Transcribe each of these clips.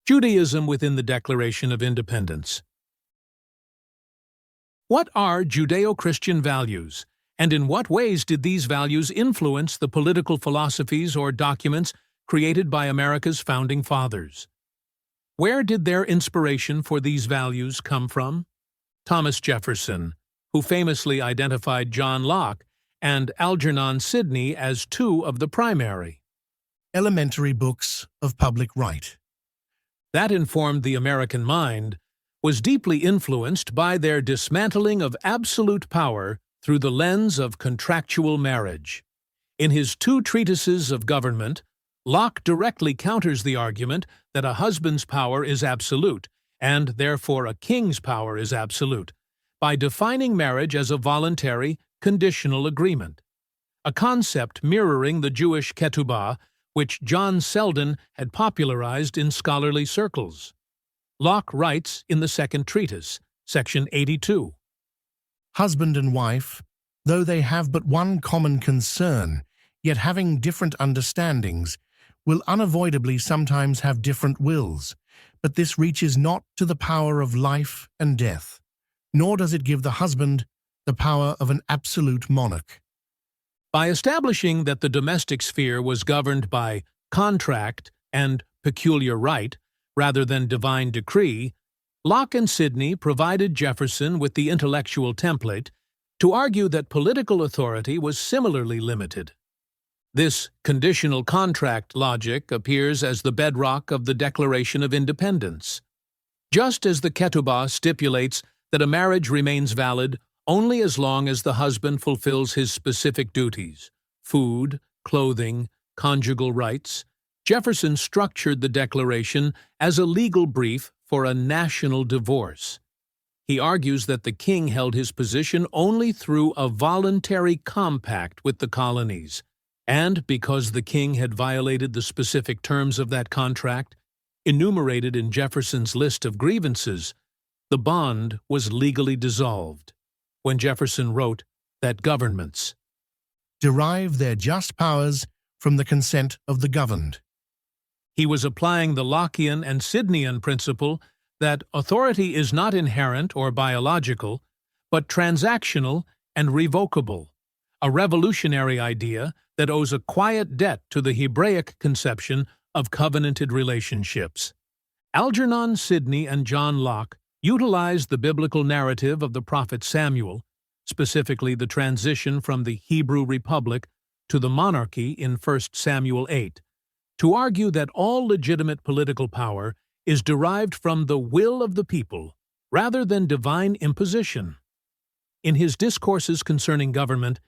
Judaism within the Declaration of Independence. What are Judeo-Christian values, and in what ways did these values influence the political philosophies or documents created by America's founding fathers? Where did their inspiration for these values come from? Thomas Jefferson, who famously identified John Locke and Algernon Sidney as two of the primary elementary books of public right. That informed the American mind was deeply influenced by their dismantling of absolute power through the lens of contractual marriage. In his two treatises of government, Locke directly counters the argument that a husband's power is absolute, and therefore a king's power is absolute, by defining marriage as a voluntary, conditional agreement, a concept mirroring the Jewish ketubah, which John Selden had popularized in scholarly circles. Locke writes in the second treatise, section 82, Husband and wife, though they have but one common concern, yet having different understandings, will unavoidably sometimes have different wills, but this reaches not to the power of life and death, nor does it give the husband the power of an absolute monarch. By establishing that the domestic sphere was governed by contract and peculiar right rather than divine decree, Locke and Sidney provided Jefferson with the intellectual template to argue that political authority was similarly limited. This conditional contract logic appears as the bedrock of the Declaration of Independence. Just as the ketubah stipulates that a marriage remains valid only as long as the husband fulfills his specific duties, food, clothing, conjugal rights, Jefferson structured the Declaration as a legal brief for a national divorce. He argues that the king held his position only through a voluntary compact with the colonies, and because the king had violated the specific terms of that contract, enumerated in Jefferson's list of grievances, the bond was legally dissolved. When Jefferson wrote that governments derive their just powers from the consent of the governed. He was applying the Lockean and Sidneyan principle that authority is not inherent or biological, but transactional and revocable, a revolutionary idea that owes a quiet debt to the Hebraic conception of covenanted relationships. Algernon Sidney and John Locke utilized the biblical narrative of the prophet Samuel, specifically the transition from the Hebrew Republic to the monarchy in 1 Samuel 8, to argue that all legitimate political power is derived from the will of the people rather than divine imposition. In his discourses concerning government,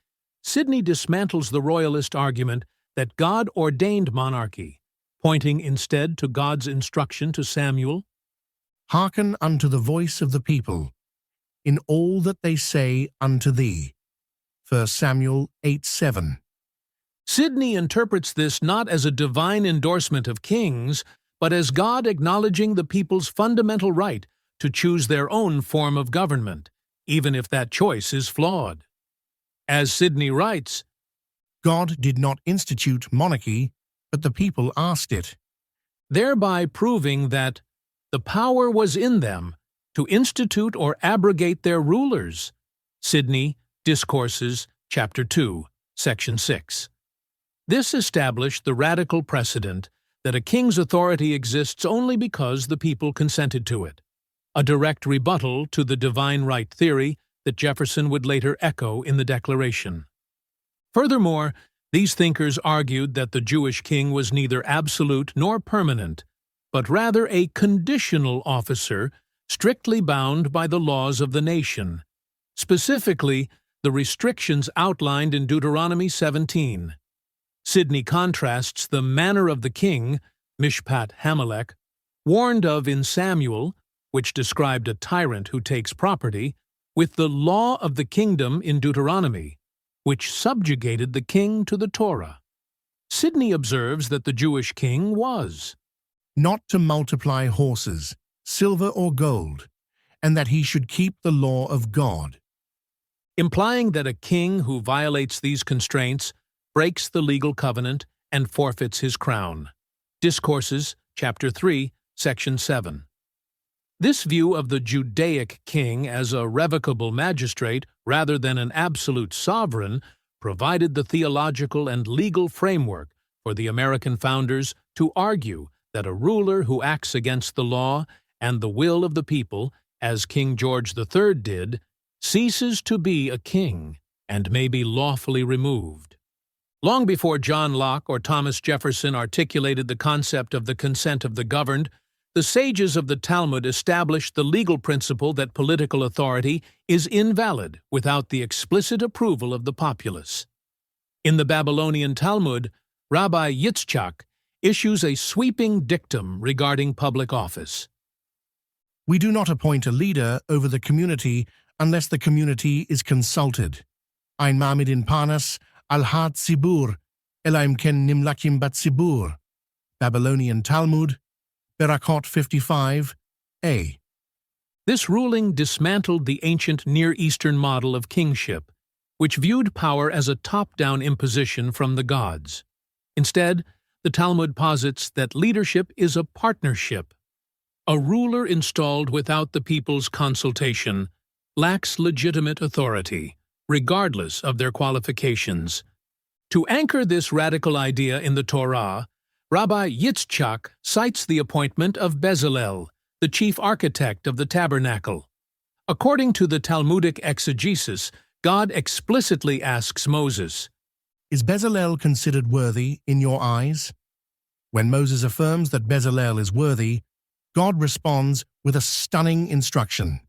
Sidney dismantles the royalist argument that God ordained monarchy, pointing instead to God's instruction to Samuel, Hearken unto the voice of the people, in all that they say unto thee. 1 Samuel 8:7. Sidney interprets this not as a divine endorsement of kings, but as God acknowledging the people's fundamental right to choose their own form of government, even if that choice is flawed. As Sidney writes, God did not institute monarchy, but the people asked it, thereby proving that the power was in them to institute or abrogate their rulers. Sidney, Discourses, Chapter 2, Section 6. This established the radical precedent that a king's authority exists only because the people consented to it, a direct rebuttal to the divine right theory that Jefferson would later echo in the Declaration. Furthermore, these thinkers argued that the Jewish king was neither absolute nor permanent, but rather a conditional officer strictly bound by the laws of the nation, specifically the restrictions outlined in Deuteronomy 17. Sidney contrasts the manner of the king, Mishpat Hamelech, warned of in Samuel, which described a tyrant who takes property, with the law of the kingdom in Deuteronomy, which subjugated the king to the Torah. Sidney observes that the Jewish king was not to multiply horses, silver or gold, and that he should keep the law of God, implying that a king who violates these constraints breaks the legal covenant and forfeits his crown. Discourses, Chapter 3, Section 7. This view of the Judaic king as a revocable magistrate rather than an absolute sovereign provided the theological and legal framework for the American founders to argue that a ruler who acts against the law and the will of the people, as King George III did, ceases to be a king and may be lawfully removed. Long before John Locke or Thomas Jefferson articulated the concept of the consent of the governed, the sages of the Talmud established the legal principle that political authority is invalid without the explicit approval of the populace. In the Babylonian Talmud, Rabbi Yitzchak issues a sweeping dictum regarding public office. We do not appoint a leader over the community unless the community is consulted. Ein Mamidin Panas al-Hat Sibur, Elaim Ken Nimlakim Bat Sibur. Babylonian Talmud, Berakot 55a. This ruling dismantled the ancient Near Eastern model of kingship, which viewed power as a top-down imposition from the gods. Instead, the Talmud posits that leadership is a partnership. A ruler installed without the people's consultation lacks legitimate authority, regardless of their qualifications. To anchor this radical idea in the Torah, Rabbi Yitzchak cites the appointment of Bezalel, the chief architect of the tabernacle. According to the Talmudic exegesis, God explicitly asks Moses, Is Bezalel considered worthy in your eyes? When Moses affirms that Bezalel is worthy, God responds with a stunning instruction.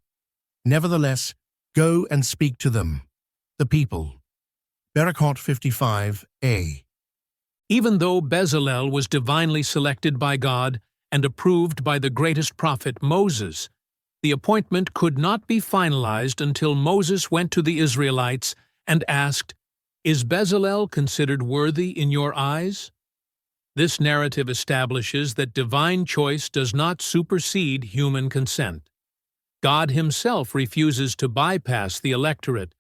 Nevertheless, go and speak to them, the people. Berakot 55a. Even though Bezalel was divinely selected by God and approved by the greatest prophet Moses, the appointment could not be finalized until Moses went to the Israelites and asked, Is Bezalel considered worthy in your eyes? This narrative establishes that divine choice does not supersede human consent. God himself refuses to bypass the electorate,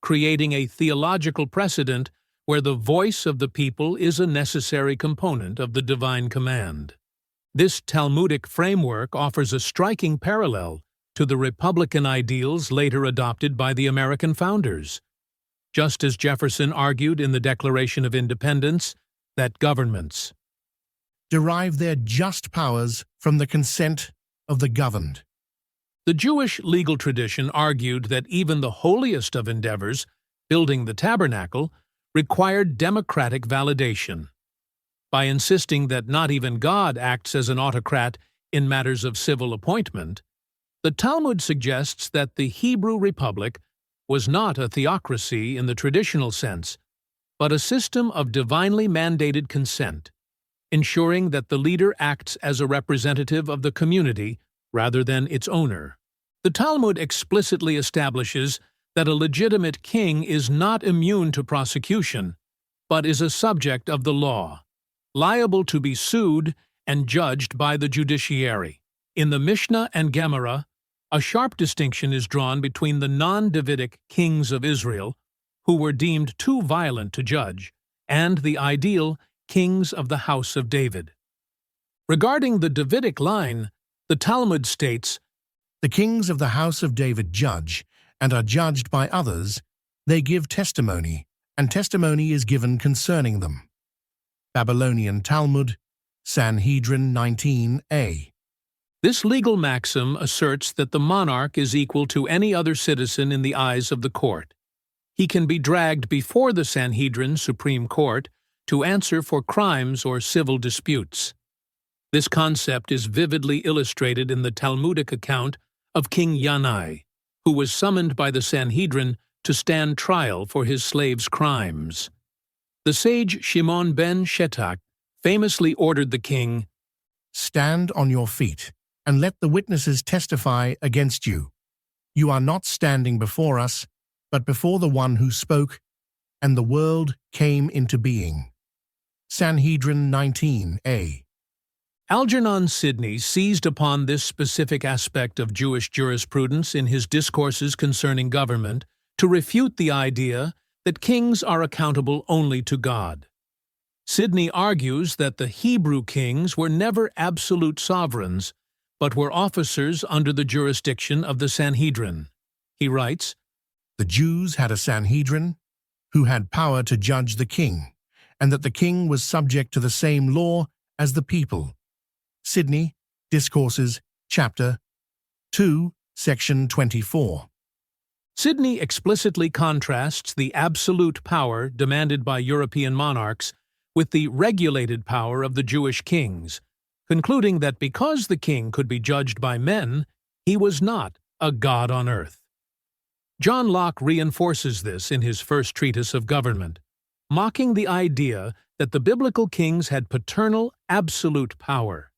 creating a theological precedent where the voice of the people is a necessary component of the divine command. This Talmudic framework offers a striking parallel to the Republican ideals later adopted by the American founders. Just as Jefferson argued in the Declaration of Independence that governments derive their just powers from the consent of the governed. The Jewish legal tradition argued that even the holiest of endeavors, building the tabernacle, required democratic validation. By insisting that not even God acts as an autocrat in matters of civil appointment, the Talmud suggests that the Hebrew Republic was not a theocracy in the traditional sense, but a system of divinely mandated consent, ensuring that the leader acts as a representative of the community rather than its owner. The Talmud explicitly establishes that a legitimate king is not immune to prosecution, but is a subject of the law, liable to be sued and judged by the judiciary. In the Mishnah and Gemara, a sharp distinction is drawn between the non-Davidic kings of Israel, who were deemed too violent to judge, and the ideal kings of the house of David. Regarding the Davidic line, the Talmud states, The kings of the house of David judge, and are judged by others. They give testimony, and testimony is given concerning them. Babylonian Talmud, Sanhedrin 19a. This legal maxim asserts that the monarch is equal to any other citizen in the eyes of the court. He can be dragged before the Sanhedrin Supreme Court to answer for crimes or civil disputes. This concept is vividly illustrated in the Talmudic account of King Yanai, who was summoned by the Sanhedrin to stand trial for his slaves' crimes. The sage Shimon ben Shetak famously ordered the king, Stand on your feet, and let the witnesses testify against you. You are not standing before us, but before the one who spoke, and the world came into being. Sanhedrin 19a. Algernon Sidney seized upon this specific aspect of Jewish jurisprudence in his discourses concerning government to refute the idea that kings are accountable only to God. Sidney argues that the Hebrew kings were never absolute sovereigns, but were officers under the jurisdiction of the Sanhedrin. He writes, The Jews had a Sanhedrin who had power to judge the king, and that the king was subject to the same law as the people. Sidney, Discourses, Chapter 2, Section 24. Sidney explicitly contrasts the absolute power demanded by European monarchs with the regulated power of the Jewish kings, concluding that because the king could be judged by men, he was not a god on earth. John Locke reinforces this in his first treatise of government, mocking the idea that the biblical kings had paternal, absolute power.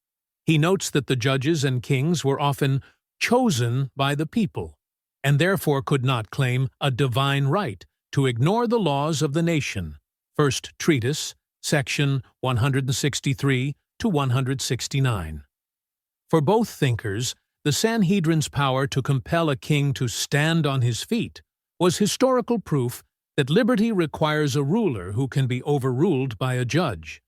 He notes that the judges and kings were often chosen by the people, and therefore could not claim a divine right to ignore the laws of the nation. First Treatise, section 163 to 169. For both thinkers, the Sanhedrin's power to compel a king to stand on his feet was historical proof that liberty requires a ruler who can be overruled by a judge.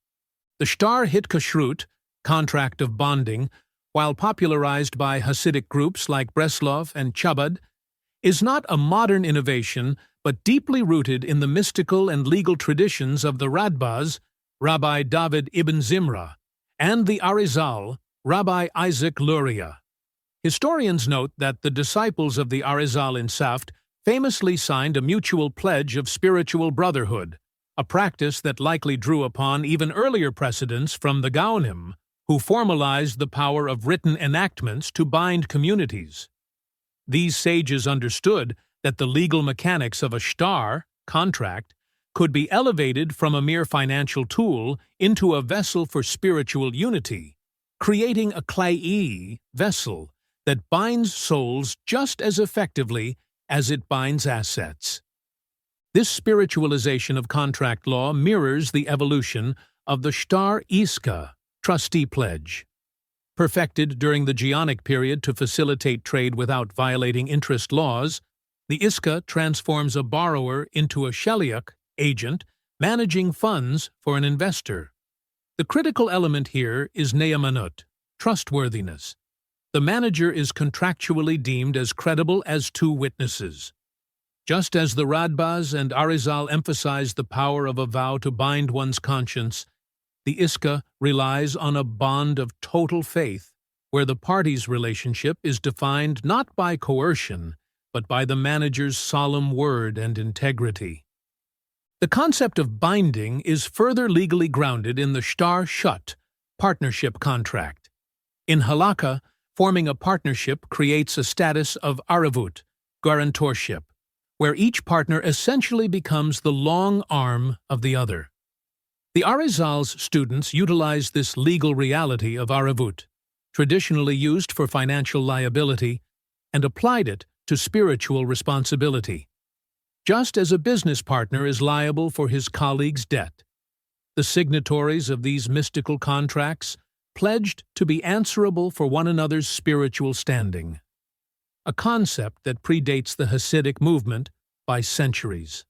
The Shtar Hitkashrut, contract of bonding, while popularized by Hasidic groups like Breslov and Chabad, is not a modern innovation but deeply rooted in the mystical and legal traditions of the Radbaz, Rabbi David ibn Zimra, and the Arizal, Rabbi Isaac Luria. Historians note that the disciples of the Arizal in Saft famously signed a mutual pledge of spiritual brotherhood, a practice that likely drew upon even earlier precedents from the Gaonim, who formalized the power of written enactments to bind communities. These sages understood that the legal mechanics of a shtar, contract, could be elevated from a mere financial tool into a vessel for spiritual unity, creating a klai, vessel, that binds souls just as effectively as it binds assets. This spiritualization of contract law mirrors the evolution of the shtar iska, trustee pledge. Perfected during the Geonic period to facilitate trade without violating interest laws, the iska transforms a borrower into a sheliach, agent, managing funds for an investor. The critical element here is ne'amanut, trustworthiness. The manager is contractually deemed as credible as two witnesses. Just as the Radbaz and Arizal emphasize the power of a vow to bind one's conscience, the iska relies on a bond of total faith, where the parties' relationship is defined not by coercion, but by the manager's solemn word and integrity. The concept of binding is further legally grounded in the shtar shut, partnership contract. In halakha, forming a partnership creates a status of aravut, guarantorship, where each partner essentially becomes the long arm of the other. The Arizal's students utilized this legal reality of aravut, traditionally used for financial liability, and applied it to spiritual responsibility. Just as a business partner is liable for his colleague's debt, the signatories of these mystical contracts pledged to be answerable for one another's spiritual standing, a concept that predates the Hasidic movement by centuries.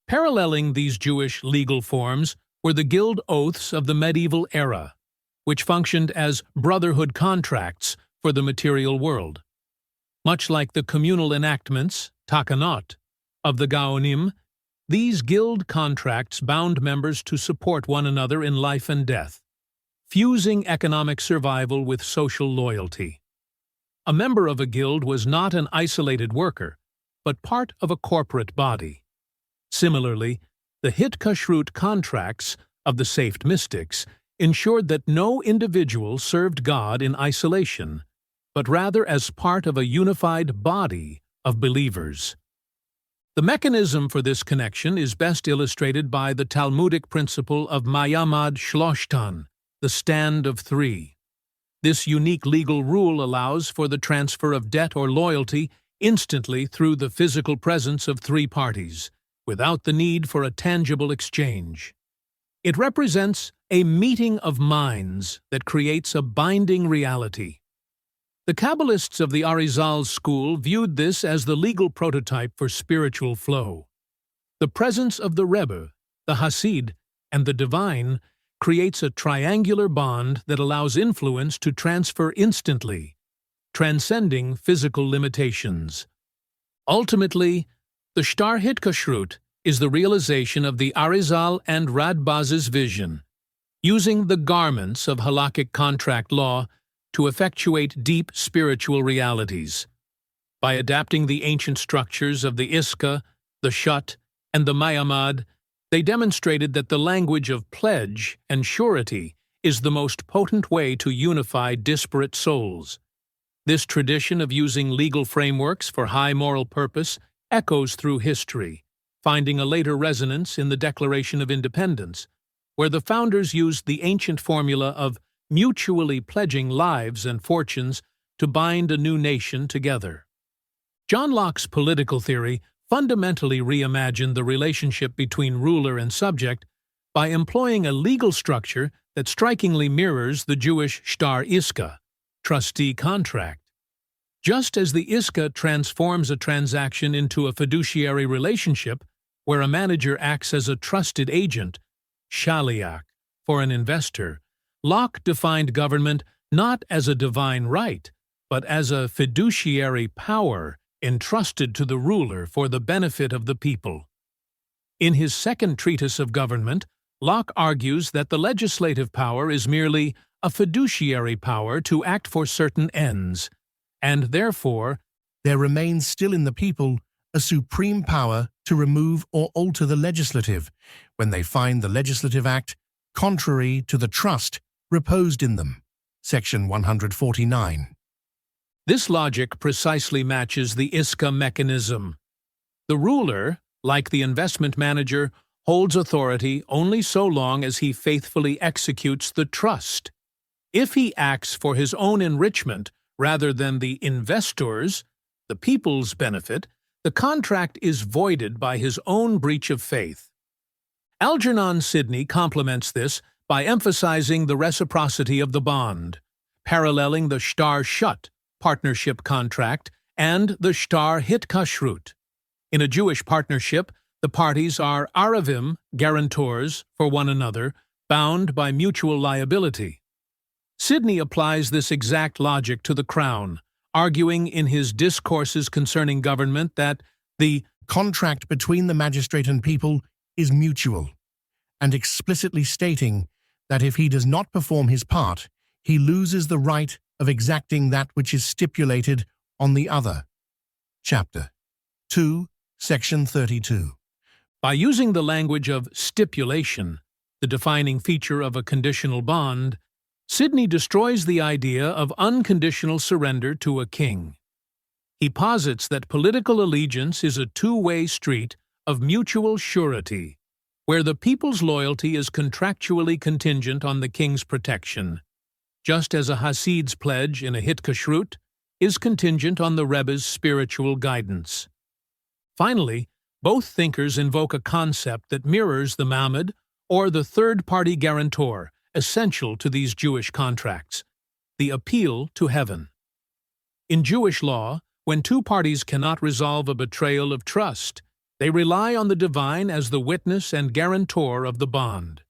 Paralleling these Jewish legal forms were the guild oaths of the medieval era, which functioned as brotherhood contracts for the material world. Much like the communal enactments, takanot, of the Gaonim, these guild contracts bound members to support one another in life and death, fusing economic survival with social loyalty. A member of a guild was not an isolated worker, but part of a corporate body. Similarly, the Hitkashrut contracts of the Safed mystics ensured that no individual served God in isolation, but rather as part of a unified body of believers. The mechanism for this connection is best illustrated by the Talmudic principle of Mayamad Shloshtan, the stand of three. This unique legal rule allows for the transfer of debt or loyalty instantly through the physical presence of three parties, without the need for a tangible exchange. It represents a meeting of minds that creates a binding reality. The Kabbalists of the Arizal school viewed this as the legal prototype for spiritual flow. The presence of the Rebbe, the Hasid, and the divine creates a triangular bond that allows influence to transfer instantly, transcending physical limitations. Ultimately, the Shtar Hitkashrut is the realization of the Arizal and Radbaz's vision, using the garments of halakhic contract law to effectuate deep spiritual realities. By adapting the ancient structures of the Iska, the Shut, and the Mayamad, they demonstrated that the language of pledge and surety is the most potent way to unify disparate souls. This tradition of using legal frameworks for high moral purpose echoes through history, finding a later resonance in the Declaration of Independence, where the founders used the ancient formula of mutually pledging lives and fortunes to bind a new nation together. John Locke's political theory fundamentally reimagined the relationship between ruler and subject by employing a legal structure that strikingly mirrors the Jewish Shtar Iska, trustee contract. Just as the Iska transforms a transaction into a fiduciary relationship, where a manager acts as a trusted agent, shaliach, for an investor, Locke defined government not as a divine right, but as a fiduciary power entrusted to the ruler for the benefit of the people. In his second treatise of government, Locke argues that the legislative power is merely a fiduciary power to act for certain ends, and therefore there remains still in the people a supreme power to remove or alter the legislative when they find the legislative act contrary to the trust reposed in them. Section 149. This logic precisely matches the Iska mechanism. The ruler, like the investment manager, holds authority only so long as he faithfully executes the trust. If he acts for his own enrichment rather than the investor's, the people's benefit, the contract is voided by his own breach of faith. Algernon Sidney complements this by emphasizing the reciprocity of the bond, paralleling the Shtar Shut partnership contract and the Shtar Hitkashrut. In a Jewish partnership, the parties are Aravim, guarantors for one another, bound by mutual liability. Sidney applies this exact logic to the Crown, arguing in his discourses concerning government that the contract between the magistrate and people is mutual, and explicitly stating that if he does not perform his part, he loses the right of exacting that which is stipulated on the other. Chapter 2, Section 32. By using the language of stipulation, the defining feature of a conditional bond, Sidney destroys the idea of unconditional surrender to a king. He posits that political allegiance is a two-way street of mutual surety, where the people's loyalty is contractually contingent on the king's protection, just as a Hasid's pledge in a Hitkashrut is contingent on the Rebbe's spiritual guidance. Finally, both thinkers invoke a concept that mirrors the Mamad, or the third-party guarantor, essential to these Jewish contracts, the appeal to heaven. In Jewish law, when two parties cannot resolve a betrayal of trust, they rely on the divine as the witness and guarantor of the bond.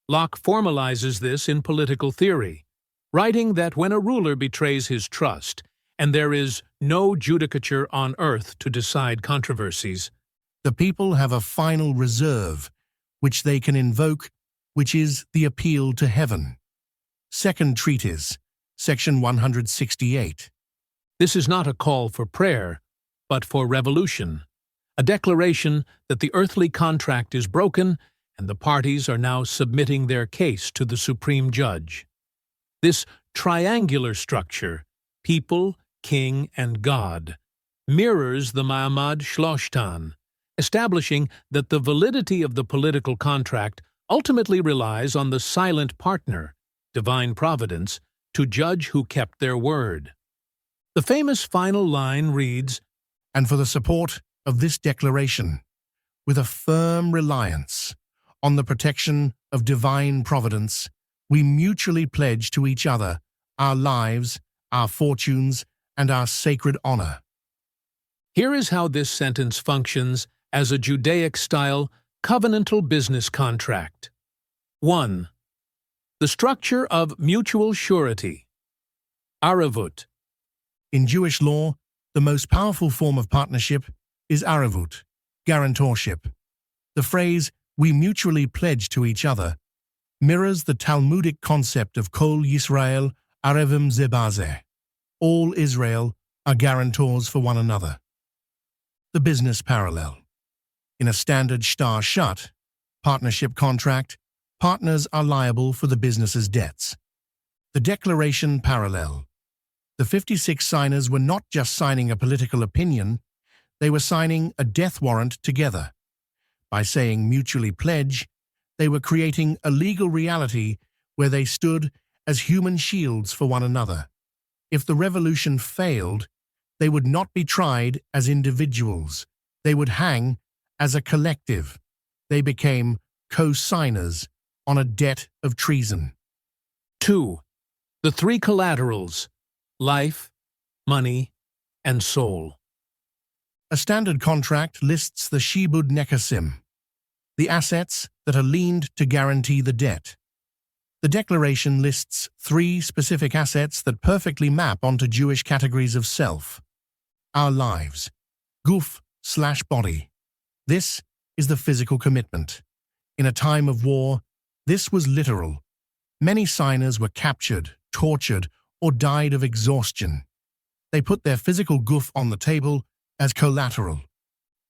Locke formalizes this in political theory, writing that when a ruler betrays his trust, and there is no judicature on earth to decide controversies, the people have a final reserve which they can invoke, which is the appeal to heaven. Second Treatise, Section 168. This is not a call for prayer, but for revolution, a declaration that the earthly contract is broken and the parties are now submitting their case to the Supreme Judge. This triangular structure, people, king, and God, mirrors the Ma'amad Shloshtan, establishing that the validity of the political contract ultimately relies on the silent partner, divine providence, to judge who kept their word. The famous final line reads, "And for the support of this declaration, with a firm reliance on the protection of divine providence, we mutually pledge to each other our lives, our fortunes, and our sacred honor." Here is how this sentence functions as a Judaic-style covenantal business contract. 1. The structure of mutual surety. Aravut. In Jewish law, the most powerful form of partnership is aravut, guarantorship. The phrase, "we mutually pledge to each other," mirrors the Talmudic concept of Kol Yisrael Arevim Ze Bazeh. All Israel are guarantors for one another. The business parallel. In a standard shtar shut partnership contract, partners are liable for the business's debts. The declaration parallel. The 56 signers were not just signing a political opinion, they were signing a death warrant together. By saying mutually pledge, they were creating a legal reality where they stood as human shields for one another. If the revolution failed, they would not be tried as individuals. They would hang as a collective. They became co-signers on a debt of treason. 2. The three collaterals: life, money, and soul. A standard contract lists the shibud nekassim, the assets that are liened to guarantee the debt. The declaration lists 3 specific assets that perfectly map onto Jewish categories of self. Our lives, guf/body. This is the physical commitment. In a time of war, this was literal. Many signers were captured, tortured, or died of exhaustion. They put their physical guf on the table as collateral.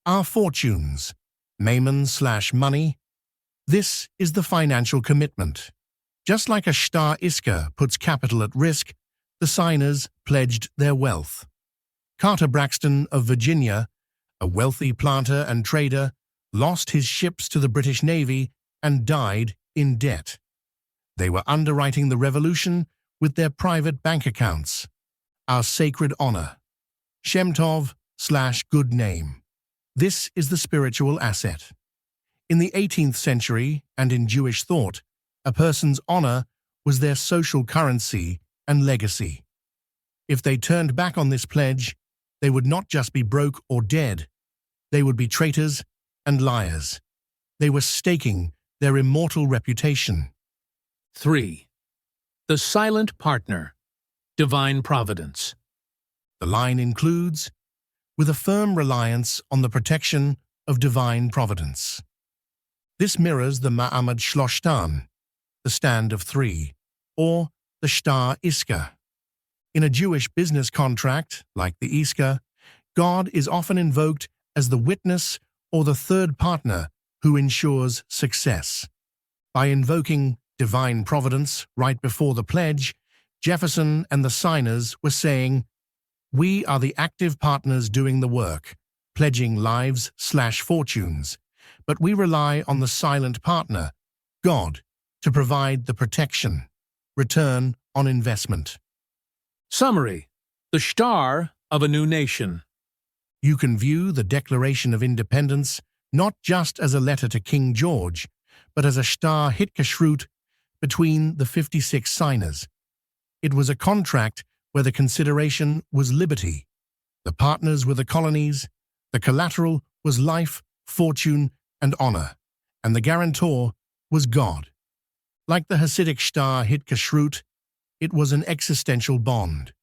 Our fortunes, maimon/money. This is the financial commitment. Just like a shtar iska puts capital at risk, the signers pledged their wealth. Carter Braxton of Virginia, a wealthy planter and trader, lost his ships to the British Navy and died in debt. They were underwriting the revolution with their private bank accounts. Our sacred honor. Shem Tov/good name. This is the spiritual asset. In the 18th century and in Jewish thought, a person's honor was their social currency and legacy. If they turned back on this pledge, they would not just be broke or dead. They would be traitors and liars. They were staking their immortal reputation. 3. The silent partner. Divine providence. The line includes, with a firm reliance on the protection of divine providence. This mirrors the Ma'amad Shloshtan, the stand of 3, or the shtar iska. In a Jewish business contract, like the iska, God is often invoked as the witness or the third partner who ensures success. By invoking divine providence right before the pledge, Jefferson and the signers were saying, "We are the active partners doing the work, pledging lives/fortunes, but we rely on the silent partner, God, to provide the protection, return on investment." Summary: the shtar of a new nation. You can view the Declaration of Independence not just as a letter to King George, but as a shtar hitkashrut between the 56 signers. It was a contract where the consideration was liberty. The partners were the colonies, the collateral was life, fortune, and honor, and the guarantor was God. Like the Hasidic shtar hitkashrut, it was an existential bond.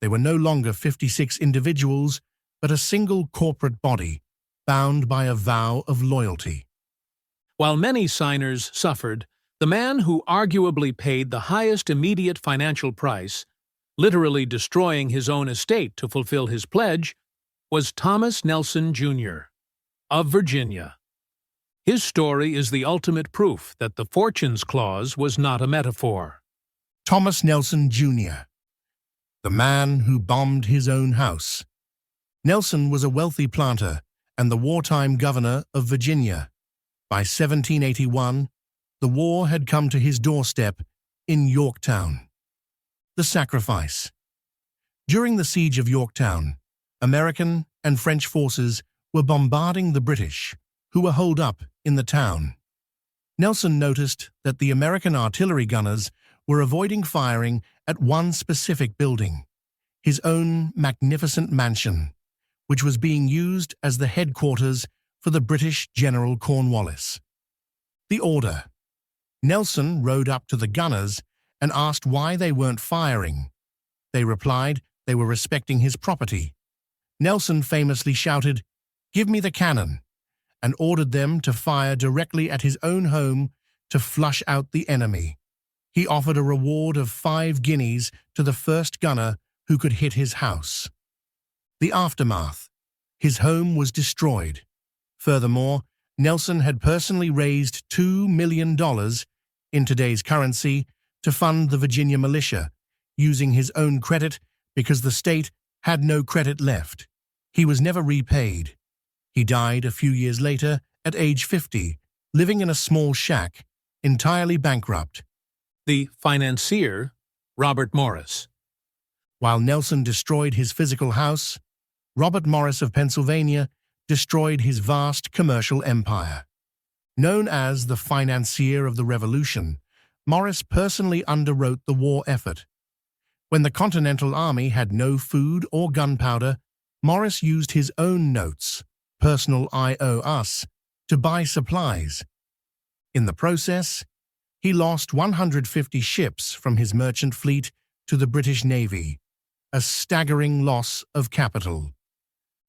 They were no longer 56 individuals, but a single corporate body, bound by a vow of loyalty. While many signers suffered, the man who arguably paid the highest immediate financial price, literally destroying his own estate to fulfill his pledge, was Thomas Nelson, Jr. of Virginia. His story is the ultimate proof that the Fortunes Clause was not a metaphor. Thomas Nelson, Jr., the man who bombed his own house. Nelson was a wealthy planter and the wartime governor of Virginia. By 1781, the war had come to his doorstep in Yorktown. The sacrifice. During the siege of Yorktown, American and French forces were bombarding the British, who were holed up in the town. Nelson noticed that the American artillery gunners were avoiding firing at one specific building, his own magnificent mansion, which was being used as the headquarters for the British General Cornwallis. The order. Nelson rode up to the gunners and asked why they weren't firing. They replied they were respecting his property. Nelson famously shouted, "Give me the cannon," and ordered them to fire directly at his own home to flush out the enemy. He offered a reward of 5 guineas to the first gunner who could hit his house. The aftermath. His home was destroyed. Furthermore, Nelson had personally raised $2 million in today's currency to fund the Virginia militia, using his own credit because the state had no credit left. He was never repaid. He died a few years later at age 50, living in a small shack, entirely bankrupt. The financier, Robert Morris. While Nelson destroyed his physical house, Robert Morris of Pennsylvania destroyed his vast commercial empire. Known as the financier of the Revolution, Morris personally underwrote the war effort. When the Continental Army had no food or gunpowder, Morris used his own notes, personal IOUs, to buy supplies. In the process, he lost 150 ships from his merchant fleet to the British Navy, a staggering loss of capital.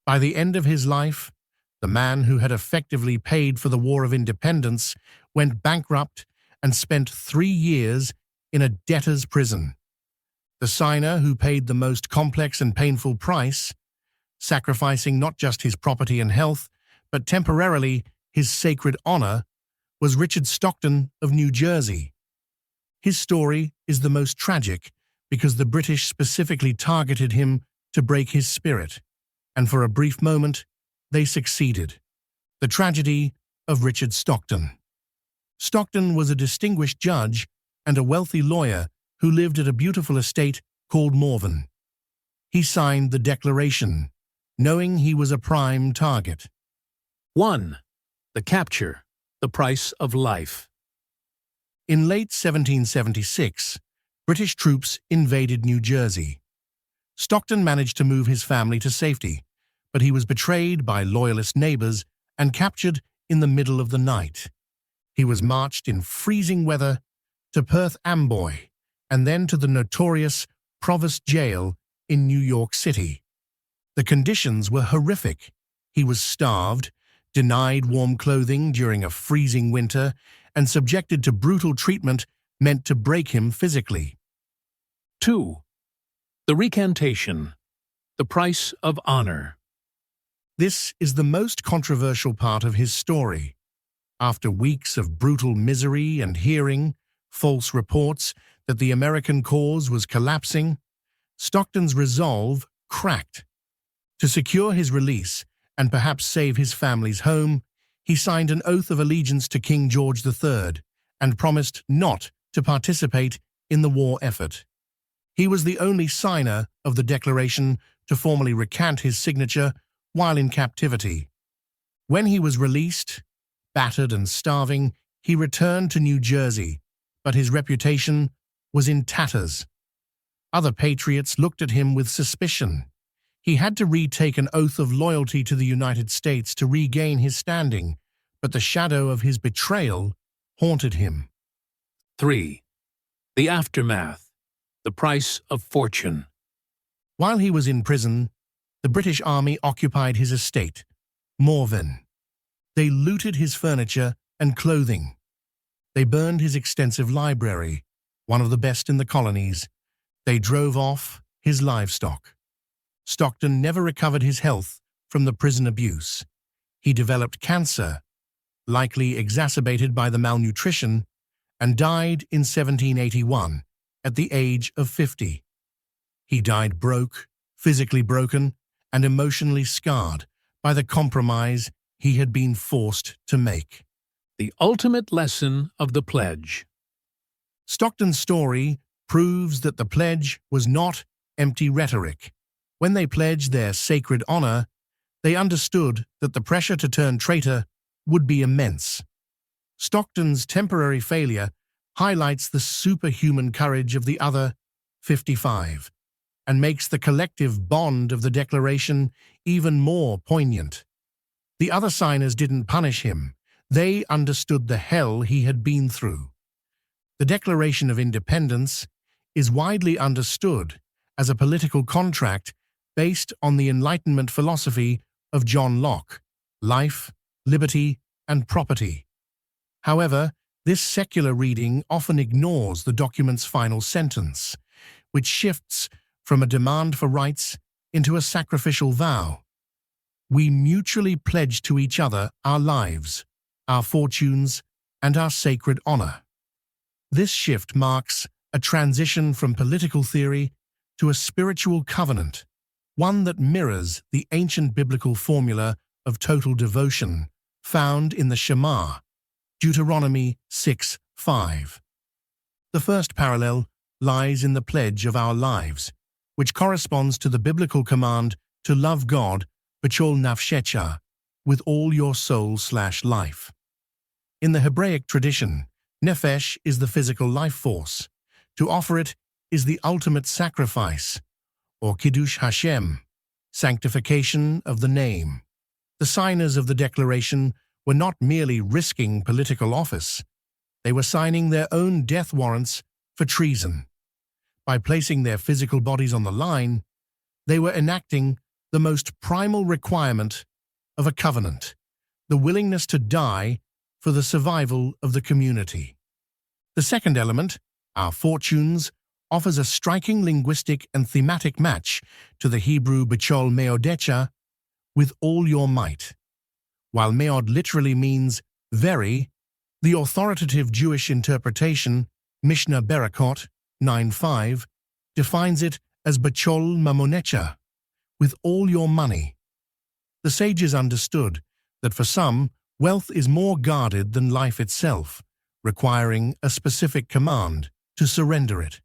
By the end of his life, the man who had effectively paid for the War of Independence went bankrupt and spent 3 years in a debtor's prison. The signer who paid the most complex and painful price, sacrificing not just his property and health, but temporarily his sacred honor, was Richard Stockton of New Jersey. His story is the most tragic because the British specifically targeted him to break his spirit, and for a brief moment, they succeeded. The tragedy of Richard Stockton. Stockton was a distinguished judge and a wealthy lawyer who lived at a beautiful estate called Morven. He signed the Declaration, knowing he was a prime target. 1. The capture, the price of life. In late 1776, British troops invaded New Jersey. Stockton managed to move his family to safety, but he was betrayed by loyalist neighbors and captured in the middle of the night. He was marched in freezing weather to Perth Amboy and then to the notorious Provost Jail in New York City. The conditions were horrific. He was starved, denied warm clothing during a freezing winter, and subjected to brutal treatment meant to break him physically. 2. The recantation, the price of honor. This is the most controversial part of his story. After weeks of brutal misery and hearing false reports that the American cause was collapsing, Stockton's resolve cracked. To secure his release and perhaps save his family's home, he signed an oath of allegiance to King George III and promised not to participate in the war effort. He was the only signer of the Declaration to formally recant his signature while in captivity. When he was released, battered and starving, he returned to New Jersey, but his reputation was in tatters. Other patriots looked at him with suspicion. He had to retake an oath of loyalty to the United States to regain his standing, but the shadow of his betrayal haunted him. 3. The aftermath, the price of fortune. While he was in prison, the British Army occupied his estate, Morven. They looted his furniture and clothing. They burned his extensive library, one of the best in the colonies. They drove off his livestock. Stockton never recovered his health from the prison abuse. He developed cancer, likely exacerbated by the malnutrition, and died in 1781 at the age of 50. He died broke, physically broken, and emotionally scarred by the compromise he had been forced to make. The ultimate lesson of the pledge. Stockton's story proves that the pledge was not empty rhetoric. When they pledged their sacred honor, they understood that the pressure to turn traitor would be immense. Stockton's temporary failure highlights the superhuman courage of the other 55 and makes the collective bond of the Declaration even more poignant. The other signers didn't punish him. They understood the hell he had been through. The Declaration of Independence is widely understood as a political contract based on the Enlightenment philosophy of John Locke, life, liberty, and property. However, this secular reading often ignores the document's final sentence, which shifts from a demand for rights into a sacrificial vow. We mutually pledge to each other our lives, our fortunes, and our sacred honor. This shift marks a transition from political theory to a spiritual covenant, one that mirrors the ancient biblical formula of total devotion found in the Shema, Deuteronomy 6:5. The first parallel lies in the pledge of our lives, which corresponds to the biblical command to love God, b'chol nafshecha, with all your soul/life. In the Hebraic tradition, nefesh is the physical life force. To offer it is the ultimate sacrifice, or Kiddush Hashem, sanctification of the name. The signers of the declaration were not merely risking political office, they were signing their own death warrants for treason. By placing their physical bodies on the line, they were enacting the most primal requirement of a covenant, the willingness to die for the survival of the community. The second element, our fortunes, offers a striking linguistic and thematic match to the Hebrew b'chol meodecha, with all your might. While meod literally means very, the authoritative Jewish interpretation, Mishnah Berakot 9:5, defines it as b'chol mamonecha, with all your money. The sages understood that for some, wealth is more guarded than life itself, requiring a specific command to surrender it.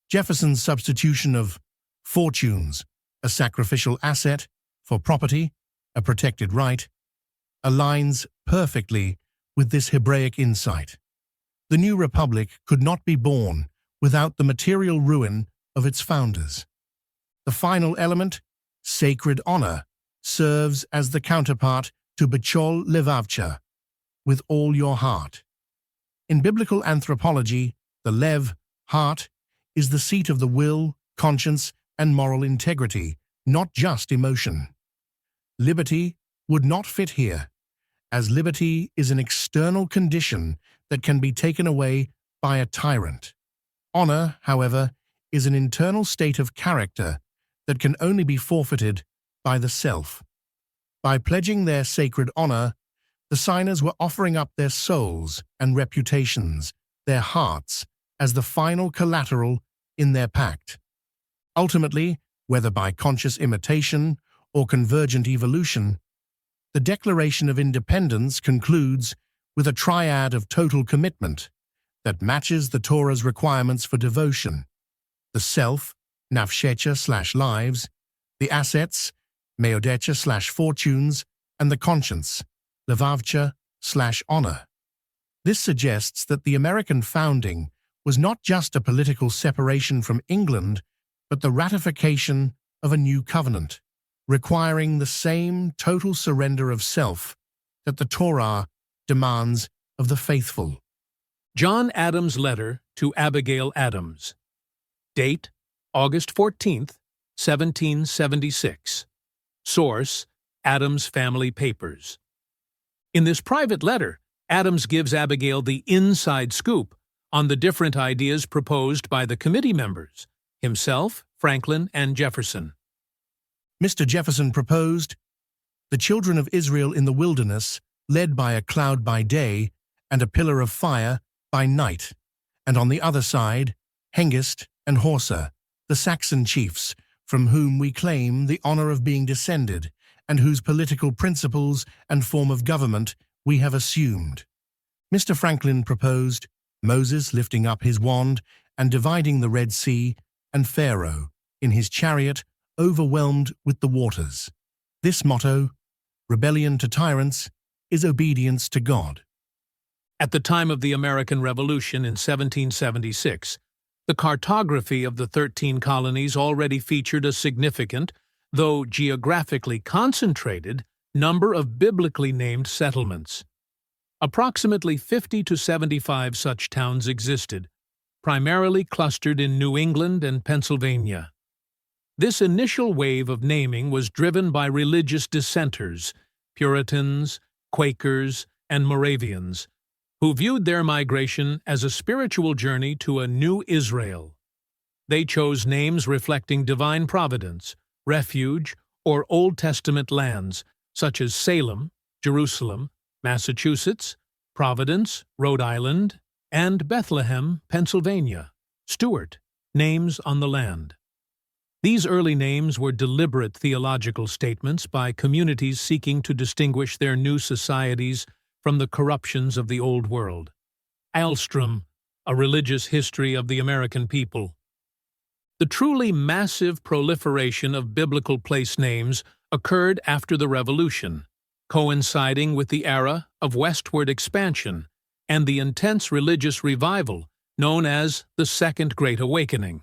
Jefferson's substitution of fortunes, a sacrificial asset, for property, a protected right, aligns perfectly with this Hebraic insight. The new republic could not be born without the material ruin of its founders. The final element, sacred honor, serves as the counterpart to b'chol levavcha, with all your heart. In biblical anthropology, the lev, heart, is the seat of the will, conscience, and moral integrity, not just emotion. Liberty would not fit here, as liberty is an external condition that can be taken away by a tyrant. Honor, however, is an internal state of character that can only be forfeited by the self. By pledging their sacred honor, the signers were offering up their souls and reputations, their hearts, as the final collateral in their pact. Ultimately, whether by conscious imitation or convergent evolution, the Declaration of Independence concludes with a triad of total commitment that matches the Torah's requirements for devotion: the self, nafshecha/lives, the assets, meodecha/fortunes, and the conscience, levavcha/honor. This suggests that the American founding was not just a political separation from England, but the ratification of a new covenant, requiring the same total surrender of self that the Torah demands of the faithful. John Adams' letter to Abigail Adams. Date, August 14, 1776. Source, Adams Family Papers. In this private letter, Adams gives Abigail the inside scoop on the different ideas proposed by the committee members, himself, Franklin, and Jefferson. Mr. Jefferson proposed the children of Israel in the wilderness, led by a cloud by day and a pillar of fire by night, and on the other side, Hengist and Horsa, the Saxon chiefs, from whom we claim the honor of being descended, and whose political principles and form of government we have assumed. Mr. Franklin proposed Moses lifting up his wand and dividing the Red Sea, and Pharaoh, in his chariot, overwhelmed with the waters. This motto, rebellion to tyrants, is obedience to God. At the time of the American Revolution in 1776, the cartography of the 13 colonies already featured a significant, though geographically concentrated, number of biblically named settlements. Approximately 50 to 75 such towns existed, primarily clustered in New England and Pennsylvania. This initial wave of naming was driven by religious dissenters, Puritans, Quakers, and Moravians, who viewed their migration as a spiritual journey to a new Israel. They chose names reflecting divine providence, refuge, or Old Testament lands, such as Salem, Jerusalem, Massachusetts, Providence, Rhode Island, and Bethlehem, Pennsylvania. Stuart, names on the land. These early names were deliberate theological statements by communities seeking to distinguish their new societies from the corruptions of the Old World. Alstrom, A Religious History of the American People. The truly massive proliferation of biblical place names occurred after the Revolution, coinciding with the era of westward expansion and the intense religious revival known as the Second Great Awakening,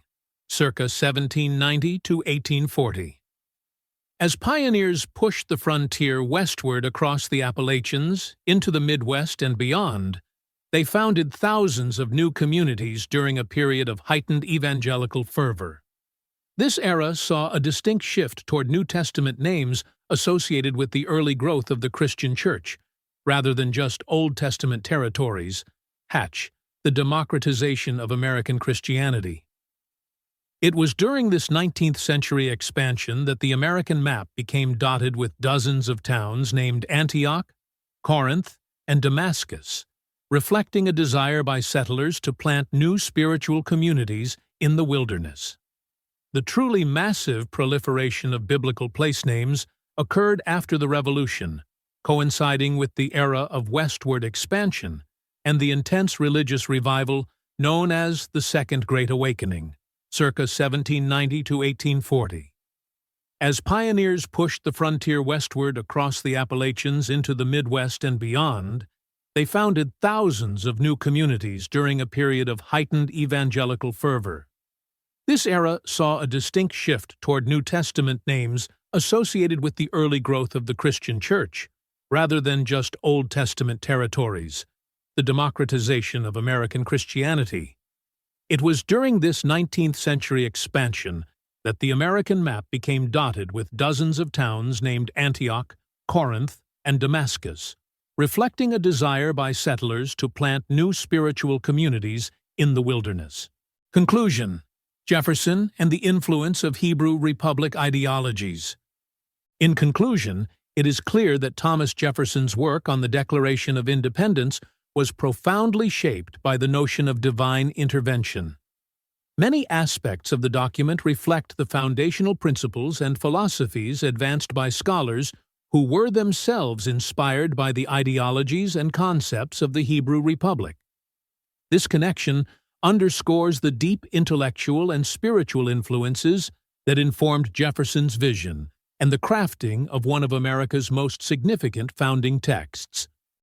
circa 1790 to 1840. As pioneers pushed the frontier westward across the Appalachians, into the Midwest and beyond, they founded thousands of new communities during a period of heightened evangelical fervor. This era saw a distinct shift toward New Testament names associated with the early growth of the Christian Church, rather than just Old Testament territories. Hatch, The Democratization of American Christianity. It was during this 19th century expansion that the American map became dotted with dozens of towns named Antioch, Corinth, and Damascus, reflecting a desire by settlers to plant new spiritual communities in the wilderness. The truly massive proliferation of biblical place names occurred after the Revolution, coinciding with the era of westward expansion and the intense religious revival known as the Second Great Awakening, circa 1790 to 1840. As pioneers pushed the frontier westward across the Appalachians into the Midwest and beyond, they founded thousands of new communities during a period of heightened evangelical fervor. This era saw a distinct shift toward New Testament names associated with the early growth of the Christian Church, rather than just Old Testament territories, the democratization of American Christianity. It was during this 19th century expansion that the American map became dotted with dozens of towns named Antioch, Corinth, and Damascus, reflecting a desire by settlers to plant new spiritual communities in the wilderness. Conclusion: Jefferson and the influence of Hebrew Republic ideologies. In conclusion, it is clear that Thomas Jefferson's work on the Declaration of Independence was profoundly shaped by the notion of divine intervention. Many aspects of the document reflect the foundational principles and philosophies advanced by scholars who were themselves inspired by the ideologies and concepts of the Hebrew Republic. This connection underscores the deep intellectual and spiritual influences that informed Jefferson's vision and the crafting of one of America's most significant founding texts.